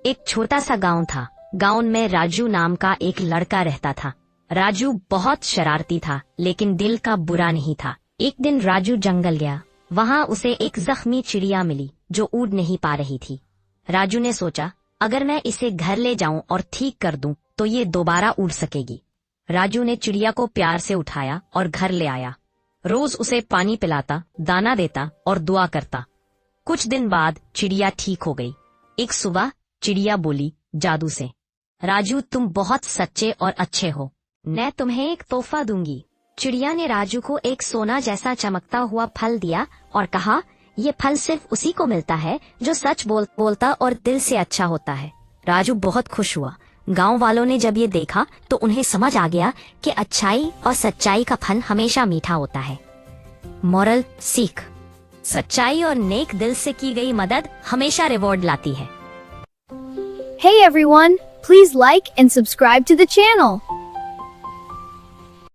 एक छोटा सा गांव था। गांव में राजू नाम का एक लड़का रहता था। राजू बहुत शरारती था, लेकिन दिल का बुरा नहीं था। एक दिन राजू जंगल गया। वहां उसे एक जख्मी चिड़िया मिली जो उड़ नहीं पा रही थी। राजू ने सोचा, अगर मैं इसे घर ले जाऊं और ठीक कर दूं तो ये दोबारा उड़ सकेगी। राजू ने चिड़िया को प्यार से उठाया और घर ले आया। रोज उसे पानी पिलाता, दाना देता और दुआ करता। कुछ दिन बाद चिड़िया ठीक हो गई। एक सुबह चिड़िया बोली जादू से, राजू तुम बहुत सच्चे और अच्छे हो, मैं तुम्हें एक तोहफा दूंगी। चिड़िया ने राजू को एक सोना जैसा चमकता हुआ फल दिया और कहा, ये फल सिर्फ उसी को मिलता है जो सच बोलता और दिल से अच्छा होता है। राजू बहुत खुश हुआ। गांव वालों ने जब ये देखा तो उन्हें समझ आ गया कि अच्छाई और सच्चाई का फल हमेशा मीठा होता है। मोरल सीख, सच्चाई और नेक दिल से की गई मदद हमेशा रिवॉर्ड लाती है। Hey everyone, please like and subscribe to the channel.